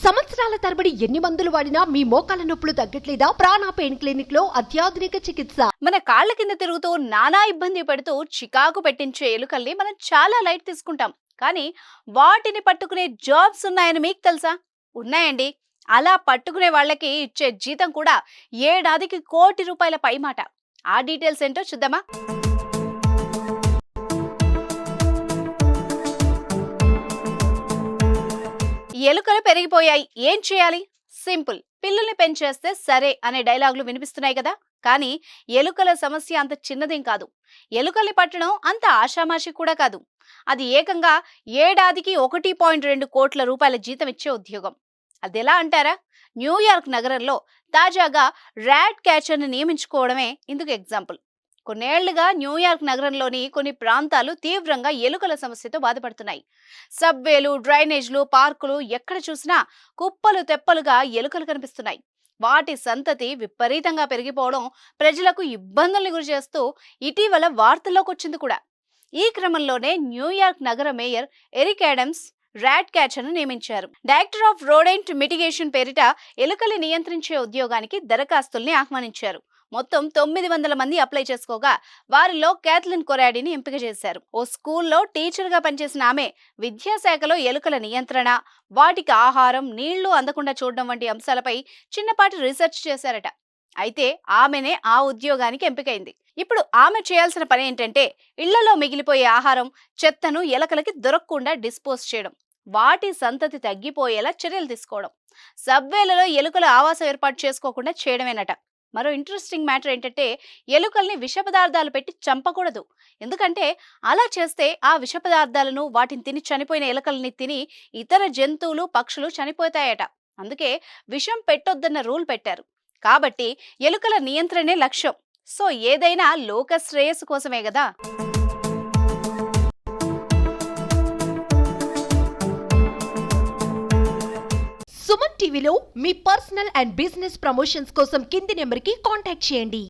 సంవత్సరాల తరబడి ఎన్ని మందులు వాడినా మీ మోకాల నొప్పులు తగ్గట్లేదా? ప్రాణ పెయిన్ క్లినిక్ లో అత్యాధునిక చికిత్స. మన కాళ్ళ కింద తిరుగుతూ నానా ఇబ్బంది పడుతూ చికాకు పెట్టించే ఎలుకల్ని మనం చాలా లైట్ తీసుకుంటాం. కానీ వాటిని పట్టుకునే జాబ్స్ ఉన్నాయని మీకు తెలుసా? ఉన్నాయండి. అలా పట్టుకునే వాళ్ళకి ఇచ్చే జీతం కూడా ఏడాదికి ₹1,00,00,000 పైమాట. ఆ డీటెయిల్స్ ఏంటో చూద్దామా? ఎలుకలు పెరిగిపోయాయి, ఏం చేయాలి? సింపుల్, పిల్లుల్ని పెంచేస్తే సరే అనే డైలాగులు వినిపిస్తున్నాయి కదా. కానీ ఎలుకల సమస్య అంత చిన్నదేం కాదు. ఎలుకల్ని పట్టడం అంత ఆషామాషి కూడా కాదు. అది ఏకంగా ఏడాదికి ₹1.2 కోట్ల జీతం ఇచ్చే ఉద్యోగం. అదెలా అంటారా? న్యూయార్క్ నగరంలో తాజాగా ర్యాట్ క్యాచర్ని నియమించుకోవడమే ఇందుకు ఎగ్జాంపుల్. కొన్నేళ్లుగా న్యూయార్క్ నగరంలోని కొన్ని ప్రాంతాలు తీవ్రంగా ఎలుకల సమస్యతో బాధపడుతున్నాయి. సబ్వేలు, డ్రైనేజ్లు, పార్కులు ఎక్కడ చూసినా కుప్పలు తెప్పలుగా ఎలుకలు కనిపిస్తున్నాయి. వాటి సంతతి విపరీతంగా పెరిగిపోవడం ప్రజలకు ఇబ్బందుల్ని గురి చేస్తూ ఇటీవల వార్తల్లోకి వచ్చింది కూడా. ఈ క్రమంలోనే న్యూయార్క్ నగర మేయర్ ఎరిక్ ఆడమ్స్ ర్యాట్ క్యాచర్ను నియమించారు. డైరెక్టర్ ఆఫ్ రోడెంట్ మిటిగేషన్ పేరిట ఎలుకల్ని నియంత్రించే ఉద్యోగానికి దరఖాస్తుల్ని ఆహ్వానించారు. మొత్తం 900 మంది అప్లై చేసుకోగా వారిలో క్యాథలిన్ కొరాడీని ఎంపిక చేశారు. ఓ స్కూల్లో టీచర్గా పనిచేసిన ఆమె విద్యాశాఖలో ఎలుకల నియంత్రణ, వాటికి ఆహారం, నీళ్లు అందకుండా చూడడం వంటి అంశాలపై చిన్నపాటి రీసెర్చ్ చేశారట. అయితే ఆమెనే ఆ ఉద్యోగానికి ఎంపికైంది. ఇప్పుడు ఆమె చేయాల్సిన పని ఏంటంటే ఇళ్లలో మిగిలిపోయే ఆహారం, చెత్తను ఎలుకలకి దొరకకుండా డిస్పోజ్ చేయడం, వాటి సంతతి తగ్గిపోయేలా చర్యలు తీసుకోవడం, సబ్వేలలో ఎలుకల ఆవాసం ఏర్పాటు చేసుకోకుండా చేయడమేనట. మరో ఇంట్రెస్టింగ్ మ్యాటర్ ఏంటంటే ఎలుకల్ని విష పదార్థాలు పెట్టి చంపకూడదు. ఎందుకంటే అలా చేస్తే ఆ విష పదార్థాలను వాటిని తిని చనిపోయిన ఎలుకల్ని తిని ఇతర జంతువులు, పక్షులు చనిపోతాయట. అందుకే విషం పెట్టొద్దన్న రూల్ పెట్టారు. కాబట్టి ఎలుకల నియంత్రణే లక్ష్యం. సో ఏదైనా లోక శ్రేయస్సు కోసమే కదా. సుమన్ టీవీలో మీ పర్సనల్ అండ్ బిజినెస్ ప్రమోషన్స్ కోసం కింది నెంబర్కి కాంటాక్ట్ చేయండి.